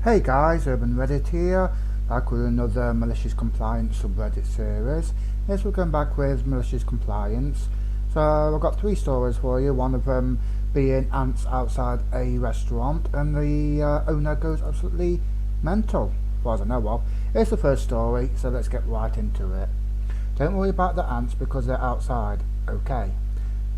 Hey guys, Urban Reddit here, back with another Malicious Compliance subreddit series. Yes, we're going back with Malicious Compliance. So I've got three stories for you, one of them being ants outside a restaurant and the owner goes absolutely mental, as far as I know of. Here's the first story, so let's get right into it. Don't worry about the ants because they're outside, okay.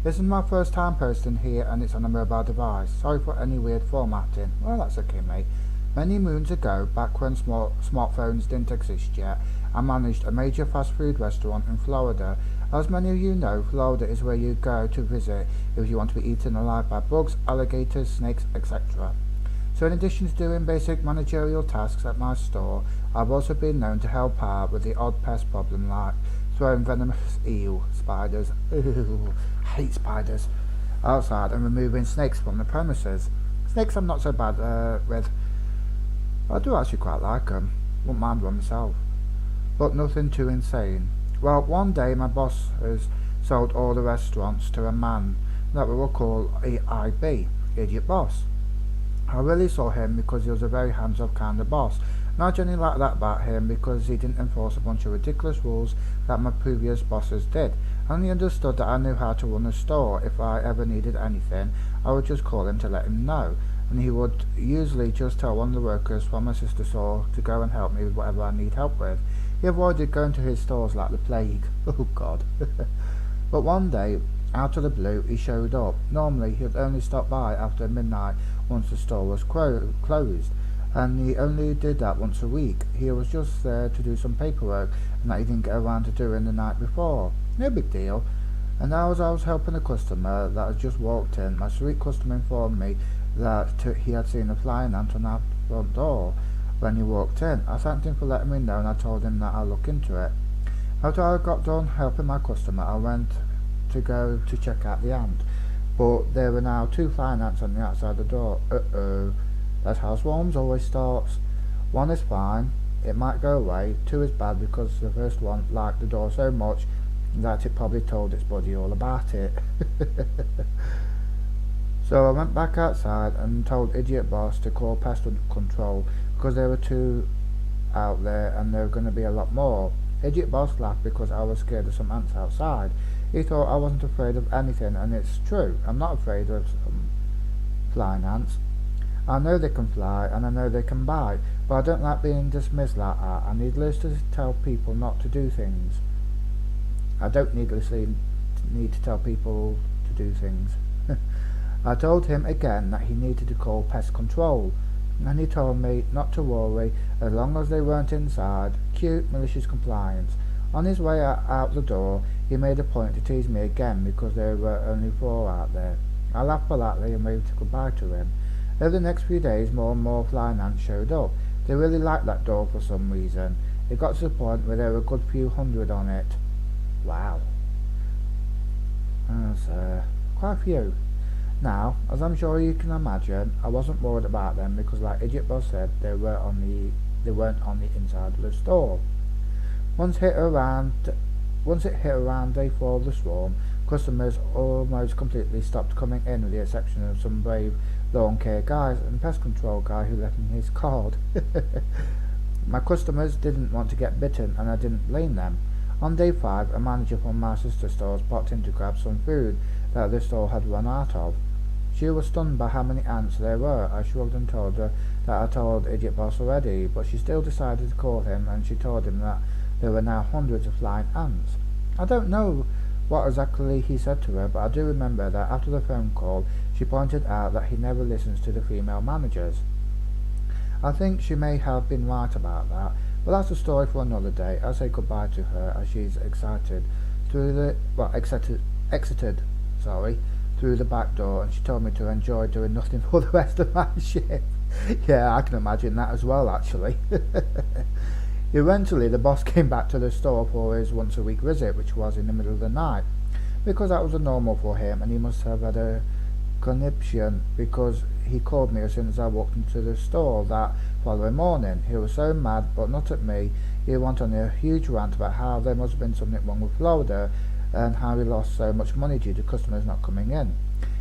This is my first time posting here and it's on a mobile device. Sorry for any weird formatting. Well, that's okay, mate. Many moons ago, back when smartphones didn't exist yet, I managed a major fast food restaurant in Florida. As many of you know, Florida is where you go to visit if you want to be eaten alive by bugs, alligators, snakes, etc. So in addition to doing basic managerial tasks at my store, I've also been known to help out with the odd pest problem like throwing venomous spiders, hate spiders, outside and removing snakes from the premises. Snakes I'm not so bad with. I do actually quite like them, wouldn't mind one myself, but nothing too insane. Well, one day my boss has sold all the restaurants to a man that we will call IB, Idiot Boss. I really saw him because he was a very hands-off kind of boss, and I genuinely like that about him because he didn't enforce a bunch of ridiculous rules that my previous bosses did, and he understood that I knew how to run a store. If I ever needed anything, I would just call him to let him know. And he would usually just tell one of the workers from my sister's store to go and help me with whatever I need help with. He avoided going to his stores like the plague. Oh God. But one day, out of the blue, he showed up. Normally, he'd only stop by after midnight once the store was closed. And he only did that once a week. He was just there to do some paperwork and that he didn't get around to doing the night before. No big deal. And as I was helping a customer that had just walked in, my sweet customer informed me that he had seen a flying ant on our front door when he walked in. I thanked him for letting me know and I told him that I'll look into it. After I got done helping my customer, I went to go to check out the ant, but there were now two flying ants on the outside the door. That's how swarms always starts. One is fine, it might go away. Two is bad because the first one liked the door so much that it probably told its buddy all about it. So I went back outside and told Idiot Boss to call pest control because there were two out there and there were going to be a lot more. Idiot Boss laughed because I was scared of some ants outside. He thought I wasn't afraid of anything, and it's true. I'm not afraid of flying ants. I know they can fly and I know they can bite, but I don't like being dismissed like that. I needlessly tell people not to do things. I don't needlessly need to tell people to do things. I told him again that he needed to call pest control, and he told me not to worry as long as they weren't inside. Cute, malicious compliance. On his way out the door, he made a point to tease me again because there were only 4 out there. I laughed politely and waved goodbye to him. Over the next few days, more and more flying ants showed up. They really liked that door for some reason. It got to the point where there were a good few hundred on it. Wow. That's quite a few. Now, as I'm sure you can imagine, I wasn't worried about them because, like Idiot Boss said, they weren't on the inside of the store. Once it hit around day 4 of the swarm, customers almost completely stopped coming in, with the exception of some brave lawn care guys and pest control guy who left me his card. My customers didn't want to get bitten, and I didn't blame them. On day 5, a manager from my sister's stores popped in to grab some food that the store had run out of. She was stunned by how many ants there were. I shrugged and told her that I told Idiot Boss already, but she still decided to call him, and she told him that there were now hundreds of flying ants. I don't know what exactly he said to her, but I do remember that after the phone call, she pointed out that he never listens to the female managers. I think she may have been right about that, but that's a story for another day. I say goodbye to her as she's exited through the back door, and she told me to enjoy doing nothing for the rest of my shift. Yeah, I can imagine that as well, actually. Eventually, the boss came back to the store for his once-a-week visit, which was in the middle of the night, because that was normal for him, and he must have had a conniption because he called me as soon as I walked into the store that following morning. He was so mad, but not at me. He went on a huge rant about how there must have been something wrong with Florida and how he lost so much money due to customers not coming in.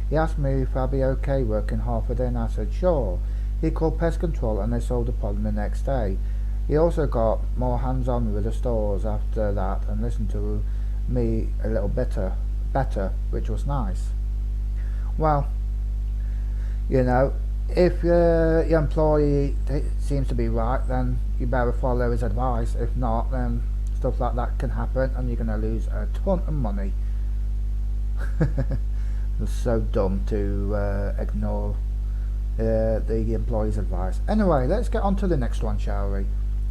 He asked me if I'd be okay working half a day, and I said sure. He called pest control and they sold the problem the next day. He also got more hands-on with the stores after that and listened to me a little better, which was nice. Well, you know, if your employee seems to be right, then you better follow his advice. If not, then stuff like that can happen and you're going to lose a ton of money. It's so dumb to ignore the employee's advice. Anyway, let's get on to the next one, shall we?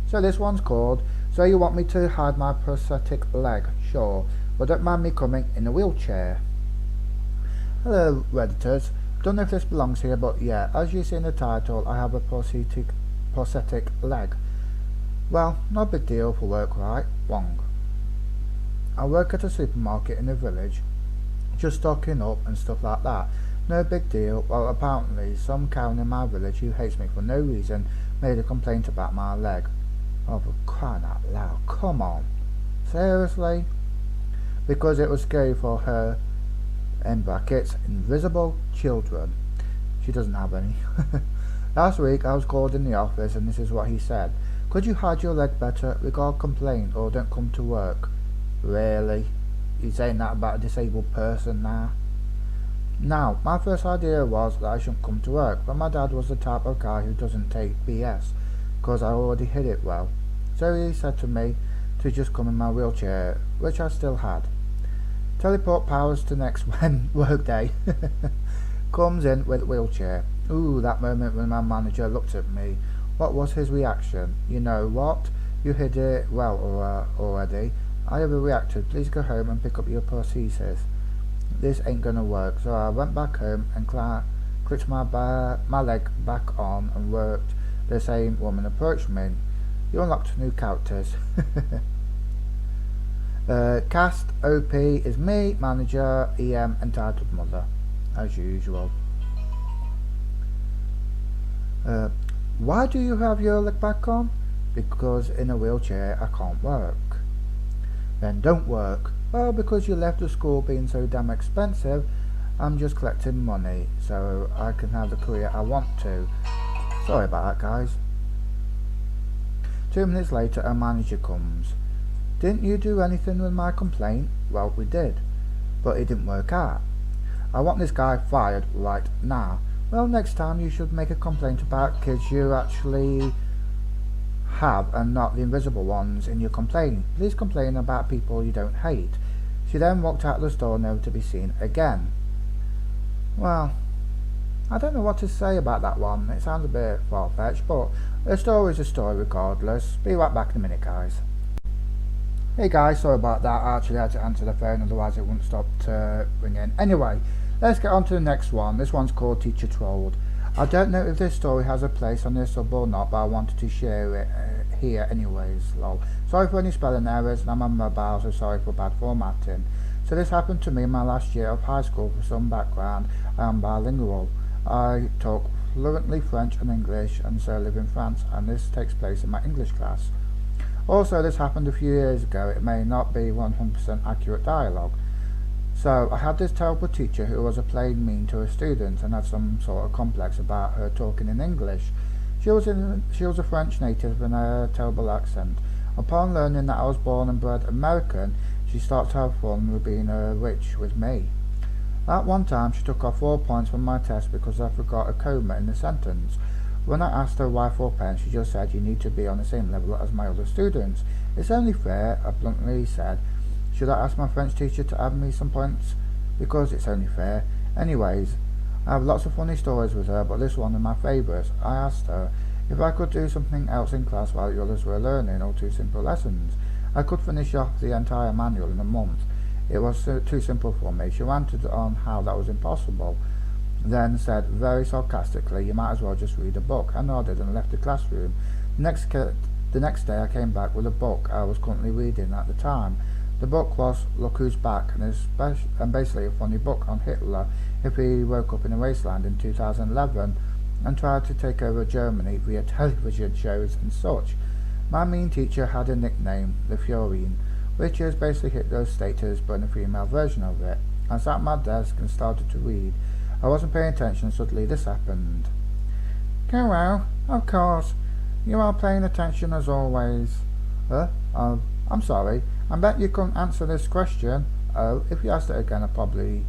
So this one's called, "So you want me to hide my prosthetic leg? Sure, but don't mind me coming in a wheelchair." Hello, Redditors. Don't know if this belongs here, but yeah, as you see in the title, I have a prosthetic leg. Well, no big deal for work, right? Wrong. I work at a supermarket in the village, just stocking up and stuff like that. No big deal. Well, apparently some cow in my village who hates me for no reason made a complaint about my leg. Oh, for crying out loud, come on. Seriously? Because it was scary for her, in brackets, invisible children. She doesn't have any. Last week I was called in the office and this is what he said. "Could you hide your leg better? We got a complaint or don't come to work." Really? You're saying that about a disabled person now? Now, my first idea was that I shouldn't come to work, but my dad was the type of guy who doesn't take BS, because I already hid it well. So he said to me to just come in my wheelchair, which I still had. Teleport powers to next work day. Comes in with wheelchair. Ooh, that moment when my manager looked at me. What was his reaction? "You know what? You hid it well already. I overreacted. Please go home and pick up your prosthesis. This ain't gonna work." So I went back home and clicked my leg back on and worked. The same woman approached me. "You unlocked new characters." Cast OP is me, manager, EM, entitled mother, as usual. Why do you have your leg back on? Because in a wheelchair I can't work. Then don't work. Well, because you left the school being so damn expensive, I'm just collecting money so I can have the career I want to. Sorry about that, guys. 2 minutes later, a manager comes. "Didn't you do anything with my complaint?" "Well, we did, but it didn't work out. I want this guy fired right now." "Well, next time you should make a complaint about kids you actually have and not the invisible ones in your complaint. Please complain about people you don't hate." She then walked out of the store never to be seen again. Well, I don't know what to say about that one. It sounds a bit far-fetched, but a story is a story regardless. Be right back in a minute, guys. Hey guys, sorry about that. I actually had to answer the phone, otherwise it wouldn't stop ringing. Anyway, let's get on to the next one. This one's called Teacher Trolled. I don't know if this story has a place on this sub or not, but I wanted to share it here anyways, lol. Sorry for any spelling errors, and I'm on mobile, so sorry for bad formatting. So this happened to me in my last year of high school. For some background, I am bilingual. I talk fluently French and English, and so live in France, and this takes place in my English class. Also, this happened a few years ago. It may not be 100% accurate dialogue. So, I had this terrible teacher who was a plain mean to her students and had some sort of complex about her talking in English. She was a French native with a terrible accent. Upon learning that I was born and bred American, she started to have fun with being a witch with me. At one time, she took off 4 points from my test because I forgot a comma in the sentence. When I asked her why 4 pence, she just said, "You need to be on the same level as my other students." "It's only fair," I bluntly said. "Should I ask my French teacher to add me some points? Because it's only fair." Anyways, I have lots of funny stories with her, but this one is my favourite. I asked her if I could do something else in class while the others were learning, or 2 simple lessons. I could finish off the entire manual in a month. It was too simple for me. She ranted on how that was impossible, then said very sarcastically, "You might as well just read a book." I nodded and left the classroom. The next day I came back with a book I was currently reading at the time. The book was Look Who's Back, and basically a funny book on Hitler if he woke up in a wasteland in 2011 and tried to take over Germany via television shows and such. My mean teacher had a nickname, the Furien, which is basically Hitler's status but in a female version of it. I sat at my desk and started to read. I wasn't paying attention, suddenly this happened. Well, of course. You are paying attention as always. I'm sorry. I bet you couldn't answer this question. Oh, if you asked it again, I probably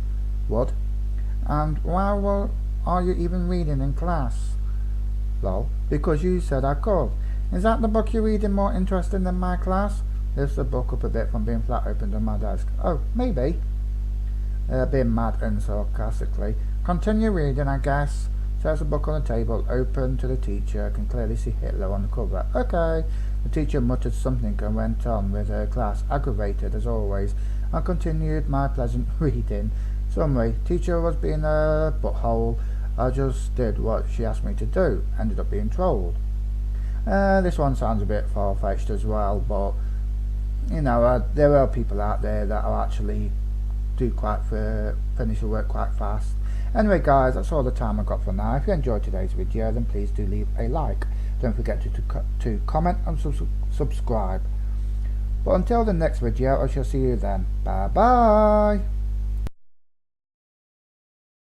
would. And why are you even reading in class? Well, because you said I could. Is that the book you're reading more interesting than my class? Lifts the book up a bit from being flat opened on my desk. Oh, maybe. Being mad and sarcastically. Continue reading, I guess. Sets the book on the table, open to the teacher. Can clearly see Hitler on the cover. Okay. The teacher muttered something and went on with her class, aggravated as always, and continued my pleasant reading. Summary. Teacher was being a butthole. I just did what she asked me to do. Ended up being trolled. This one sounds a bit far-fetched as well, but you know, there are people out there that are actually finish the work quite fast. Anyway guys, that's all the time I got for now. If you enjoyed today's video, then please do leave a like. Don't forget to comment and subscribe. But until the next video, I shall see you then. Bye bye.